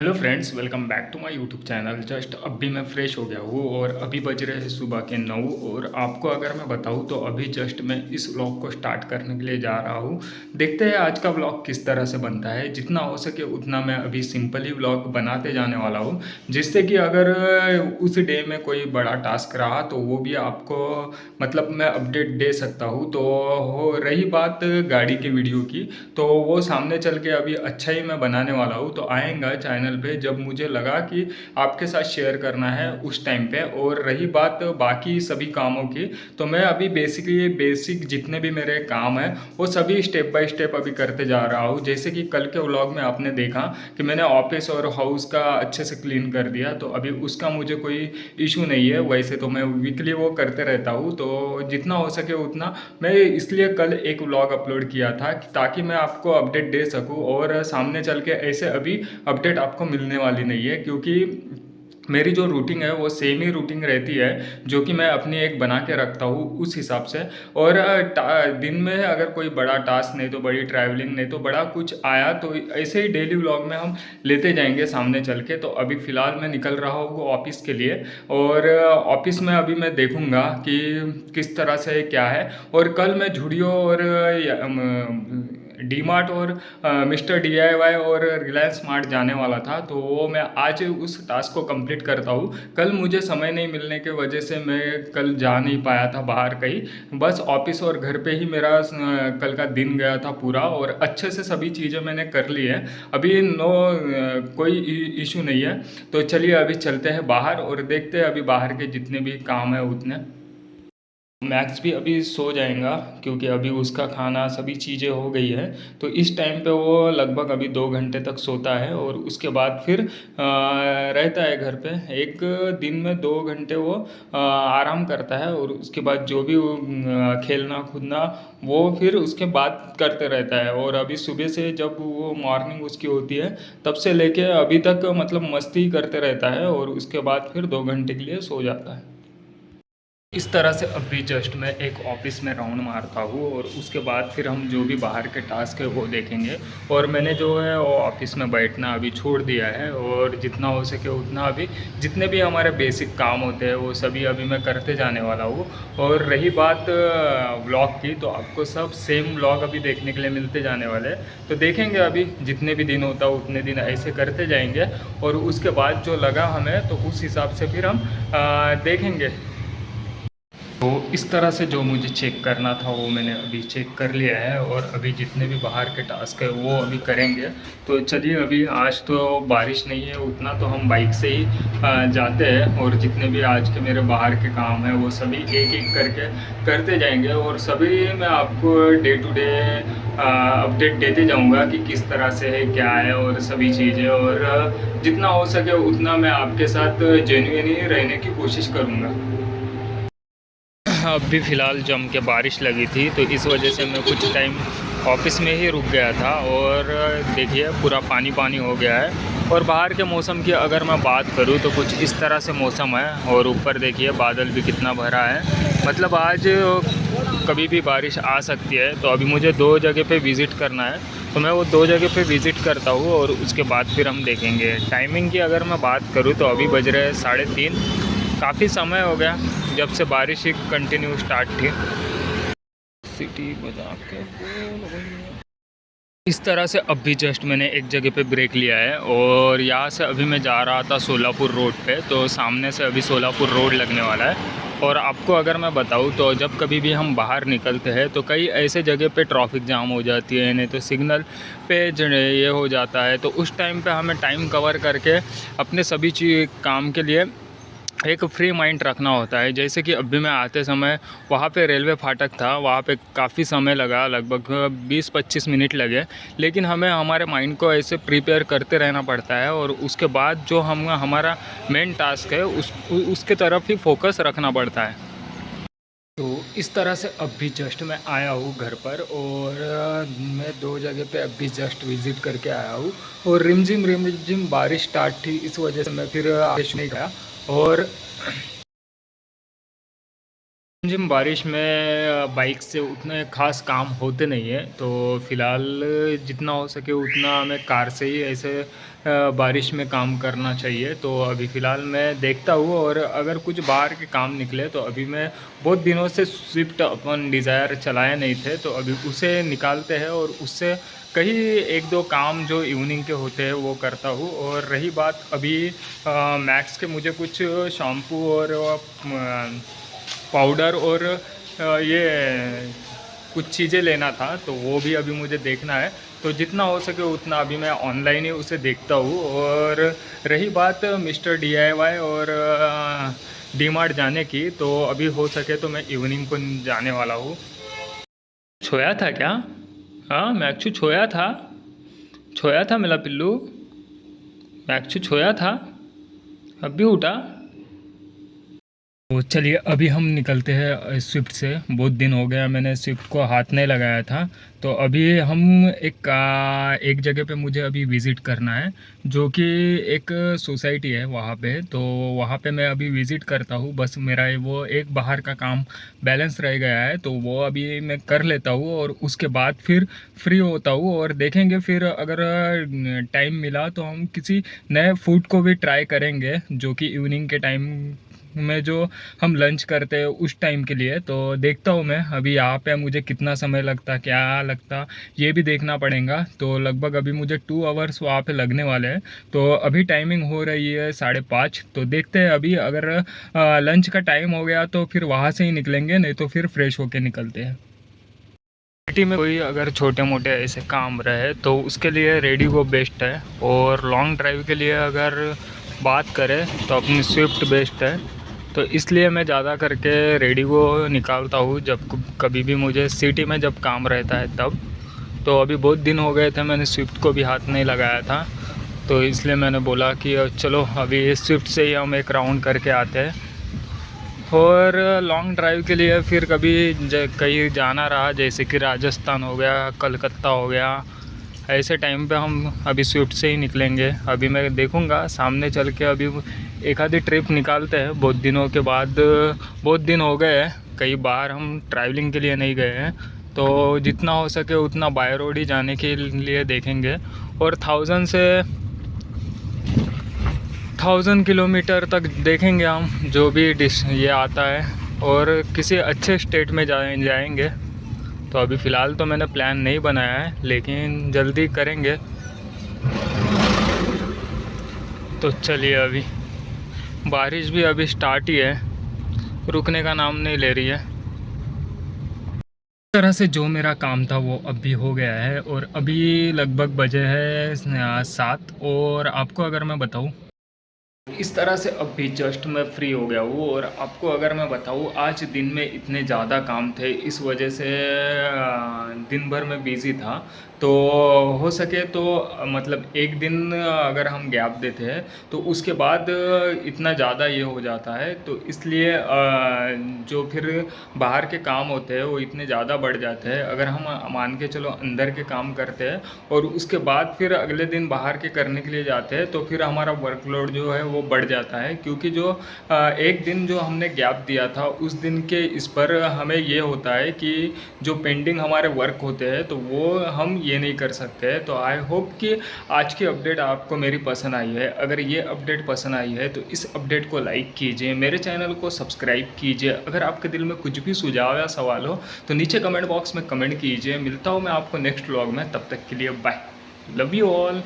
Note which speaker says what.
Speaker 1: Hello friends, welcome back to my YouTube channel. Just अभी मैं fresh हो गया हूँ और अभी बज रहे हैं सुबह के 9। और आपको अगर मैं बताऊँ तो अभी जस्ट मैं इस व्लॉग को स्टार्ट करने के लिए जा रहा हूँ। देखते हैं आज का व्लॉग किस तरह से बनता है। जितना हो सके उतना मैं अभी सिंपल ही व्लॉग बनाते जाने वाला हूँ, जिससे कि अगर उस डे में कोई बड़ा टास्क रहा तो वो भी आपको मतलब मैं अपडेट दे सकता हूँ। तो हो रही बात गाड़ी की वीडियो की, तो वो सामने चल के अभी अच्छा ही मैं बनाने वाला हूँ। तो आएगा चैनल पे जब मुझे लगा कि आपके साथ शेयर करना है उस टाइम पे। और रही बात बाकी सभी कामों की, तो मैं अभी बेसिक जितने भी मेरे काम हैं वो सभी स्टेप बाय स्टेप अभी करते जा रहा हूँ। जैसे कि कल के व्लॉग में आपने देखा कि मैंने ऑफिस और हाउस का अच्छे से क्लीन कर दिया, तो अभी उसका मुझे कोई इशू नहीं है। वैसे तो मैं वीकली वो करते रहता हूँ, तो जितना हो सके उतना मैं इसलिए कल एक व्लॉग अपलोड किया था ताकि मैं आपको अपडेट दे सकूं। और सामने चल के ऐसे अभी अपडेट आपको मिलने वाली नहीं है, क्योंकि मेरी जो रूटीन है वो सेम ही रूटीन रहती है जो कि मैं अपनी एक बना के रखता हूँ उस हिसाब से। और दिन में अगर कोई बड़ा टास्क नहीं तो बड़ी ट्रैवलिंग नहीं तो बड़ा कुछ आया तो ऐसे ही डेली व्लॉग में हम लेते जाएंगे सामने चल के। तो अभी फ़िलहाल मैं निकल रहा हूँ ऑफिस के लिए, और ऑफिस में अभी मैं देखूँगा कि किस तरह से क्या है। और कल मैं झुडियो और डी मार्ट और मिस्टर DIY और रिलायंस स्मार्ट जाने वाला था, तो वो मैं आज उस टास्क को कंप्लीट करता हूँ। कल मुझे समय नहीं मिलने की वजह से मैं कल जा नहीं पाया था बाहर कहीं। बस ऑफिस और घर पे ही मेरा कल का दिन गया था पूरा, और अच्छे से सभी चीज़ें मैंने कर ली है। अभी कोई इशू नहीं है। तो चलिए अभी चलते हैं बाहर और देखते हैं अभी बाहर के जितने भी काम है उतने। मैक्स भी अभी सो जाएगा क्योंकि अभी उसका खाना सभी चीज़ें हो गई है। तो इस टाइम पे वो लगभग अभी 2 घंटे तक सोता है और उसके बाद फिर रहता है घर पे। एक दिन में 2 घंटे वो आराम करता है, और उसके बाद जो भी वो, खेलना कूदना वो फिर उसके बाद करते रहता है। और अभी सुबह से जब वो मॉर्निंग उसकी होती है तब से लेके अभी तक मतलब मस्ती करते रहता है, और उसके बाद फिर 2 घंटे के लिए सो जाता है। इस तरह से अभी जस्ट मैं एक ऑफिस में राउंड मारता हूँ और उसके बाद फिर हम जो भी बाहर के टास्क है वो देखेंगे। और मैंने जो है वो ऑफिस में बैठना अभी छोड़ दिया है, और जितना हो सके उतना अभी जितने भी हमारे बेसिक काम होते हैं वो सभी अभी मैं करते जाने वाला हूँ। और रही बात व्लॉग की, तो आपको सब सेम व्लॉग अभी देखने के लिए मिलते जाने वाले हैं। तो देखेंगे अभी जितने भी दिन होता है उतने दिन ऐसे करते जाएंगे, और उसके बाद जो लगा हमें तो उस हिसाब से फिर हम देखेंगे। तो इस तरह से जो मुझे चेक करना था वो मैंने अभी चेक कर लिया है, और अभी जितने भी बाहर के टास्क है वो अभी करेंगे। तो चलिए, अभी आज तो बारिश नहीं है उतना, तो हम बाइक से ही जाते हैं, और जितने भी आज के मेरे बाहर के काम हैं वो सभी एक एक करके करते जाएंगे। और सभी मैं आपको डे टू डे अपडेट देते जाऊंगा कि किस तरह से है क्या है और सभी चीज़ें। और जितना हो सके उतना मैं आपके साथ जेन्युइन ही रहने की कोशिश करूँगा। अब भी फ़िलहाल जम के बारिश लगी थी, तो इस वजह से मैं कुछ टाइम ऑफिस में ही रुक गया था। और देखिए पूरा पानी पानी हो गया है। और बाहर के मौसम की अगर मैं बात करूं तो कुछ इस तरह से मौसम है, और ऊपर देखिए बादल भी कितना भरा है। मतलब आज कभी भी बारिश आ सकती है। तो अभी मुझे 2 जगह पे विज़िट करना है, तो मैं वो 2 जगह पे विज़िट करता हूँ, और उसके बाद फिर हम देखेंगे। टाइमिंग की अगर मैं बात करूँ तो अभी बज रहे हैं 3:30। काफ़ी समय हो गया जब से बारिश ही कंटिन्यू स्टार्ट थी। सिटी बजा के बोल भैया। इस तरह से अभी जस्ट मैंने एक जगह पे ब्रेक लिया है, और यहाँ से अभी मैं जा रहा था सोलापुर रोड पे। तो सामने से अभी सोलापुर रोड लगने वाला है। और आपको अगर मैं बताऊँ तो जब कभी भी हम बाहर निकलते हैं तो कई ऐसे जगह पे ट्रैफिक जाम हो जाती है, नहीं तो सिग्नल पे जो ये हो जाता है। तो उस टाइम पे हमें टाइम कवर करके अपने सभी चीज़ काम के लिए एक फ्री माइंड रखना होता है। जैसे कि अभी मैं आते समय वहाँ पे रेलवे फाटक था, वहाँ पे काफ़ी समय लगा, लगभग 20-25 मिनट लगे। लेकिन हमें हमारे माइंड को ऐसे प्रिपेयर करते रहना पड़ता है, और उसके बाद जो हम हमारा मेन टास्क है उसके तरफ ही फोकस रखना पड़ता है। तो इस तरह से अभी जस्ट मैं आया हूँ घर पर, और मैं 2 जगह पे अभी जस्ट विज़िट करके आया हूँ। और रिमझिम बारिश स्टार्ट थी, इस वजह से मैं फिर आदेश नहीं गया। और जिम बारिश में बाइक से उतने ख़ास काम होते नहीं हैं, तो फ़िलहाल जितना हो सके उतना हमें कार से ही ऐसे बारिश में काम करना चाहिए। तो अभी फ़िलहाल मैं देखता हूँ, और अगर कुछ बाहर के काम निकले तो अभी मैं बहुत दिनों से स्विफ्ट अपन डिज़ायर चलाए नहीं थे, तो अभी उसे निकालते हैं और उससे कहीं 1-2 काम जो इवनिंग के होते हैं वो करता हूँ। और रही बात अभी मैक्स के, मुझे कुछ शैम्पू और पाउडर और ये कुछ चीज़ें लेना था, तो वो भी अभी मुझे देखना है। तो जितना हो सके उतना अभी मैं ऑनलाइन ही उसे देखता हूँ। और रही बात मिस्टर डीआईवाई और डीमार्ट जाने की, तो अभी हो सके तो मैं इवनिंग को जाने वाला हूँ। छोया था क्या? हाँ, मैक्सू छोया था। छोया था मेरा पिल्लू। मैक्सू छोया था। अब भी उठा। तो चलिए अभी हम निकलते हैं स्विफ्ट से। बहुत दिन हो गया मैंने स्विफ्ट को हाथ नहीं लगाया था। तो अभी हम एक जगह पे मुझे अभी विज़िट करना है, जो कि एक सोसाइटी है वहाँ पे। तो वहाँ पे मैं अभी विज़िट करता हूँ। बस मेरा वो एक बाहर का काम बैलेंस रह गया है, तो वो अभी मैं कर लेता हूँ और उसके बाद फिर फ्री होता हूँ। और देखेंगे फिर अगर टाइम मिला तो हम किसी नए फूड को भी ट्राई करेंगे, जो कि इवनिंग के टाइम में जो हम लंच करते हैं उस टाइम के लिए। तो देखता हूँ मैं अभी यहाँ पे मुझे कितना समय लगता, क्या लगता, ये भी देखना पड़ेगा। तो लगभग अभी मुझे 2 आवर्स वहाँ पे लगने वाले हैं। तो अभी टाइमिंग हो रही है 5:30। तो देखते हैं अभी अगर लंच का टाइम हो गया तो फिर वहाँ से ही निकलेंगे, नहीं तो फिर फ्रेश होके निकलते हैं। सिटी में कोई अगर छोटे मोटे ऐसे काम रहे तो उसके लिए रेडिगो बेस्ट है, और लॉन्ग ड्राइव के लिए अगर बात करें तो अपनी स्विफ्ट बेस्ट है। तो इसलिए मैं ज़्यादा करके रेडिगो निकालता हूँ जब कभी भी मुझे सिटी में जब काम रहता है तब। तो अभी बहुत दिन हो गए थे मैंने स्विफ्ट को भी हाथ नहीं लगाया था, तो इसलिए मैंने बोला कि चलो अभी स्विफ्ट से ही हम एक राउंड करके आते हैं। और लॉन्ग ड्राइव के लिए फिर कभी कहीं जाना रहा, जैसे कि राजस्थान हो गया, कलकत्ता हो गया, ऐसे टाइम पे हम अभी स्विफ्ट से ही निकलेंगे। अभी मैं देखूंगा सामने चल के, अभी एक आधी ट्रिप निकालते हैं बहुत दिनों के बाद। बहुत दिन हो गए हैं, कई बार हम ट्रैवलिंग के लिए नहीं गए हैं, तो जितना हो सके उतना बाय रोड ही जाने के लिए देखेंगे। और 1000 किलोमीटर तक देखेंगे हम, जो भी डिश ये आता है, और किसी अच्छे स्टेट में जाएंगे। तो अभी फ़िलहाल तो मैंने प्लान नहीं बनाया है, लेकिन जल्दी करेंगे। तो चलिए, अभी बारिश भी अभी स्टार्ट ही है, रुकने का नाम नहीं ले रही है। इस तरह से जो मेरा काम था वो अभी हो गया है, और अभी लगभग बजे है 7। और आपको अगर मैं बताऊँ, इस तरह से अब भी जस्ट मैं फ्री हो गया हूँ। और आपको अगर मैं बताऊँ, आज दिन में इतने ज़्यादा काम थे, इस वजह से दिन भर मैं बिज़ी था। तो हो सके तो मतलब एक दिन अगर हम गैप देते हैं तो उसके बाद इतना ज़्यादा ये हो जाता है, तो इसलिए जो फिर बाहर के काम होते हैं वो इतने ज़्यादा बढ़ जाते हैं। अगर हम मान के चलो अंदर के काम करते हैं और उसके बाद फिर अगले दिन बाहर के करने के लिए जाते हैं, तो फिर हमारा वर्कलोड जो है वो बढ़ जाता है। क्योंकि जो एक दिन जो हमने गैप दिया था उस दिन के इस पर हमें ये होता है कि जो पेंडिंग हमारे वर्क होते हैं तो वो हम ये नहीं कर सकते। तो आई होप कि आज की अपडेट आपको मेरी पसंद आई है। अगर ये अपडेट पसंद आई है तो इस अपडेट को लाइक कीजिए, मेरे चैनल को सब्सक्राइब कीजिए। अगर आपके दिल में कुछ भी सुझाव या सवाल हो तो नीचे कमेंट बॉक्स में कमेंट कीजिए। मिलता हूँ मैं आपको नेक्स्ट व्लॉग में, तब तक के लिए बाय, लव यू ऑल।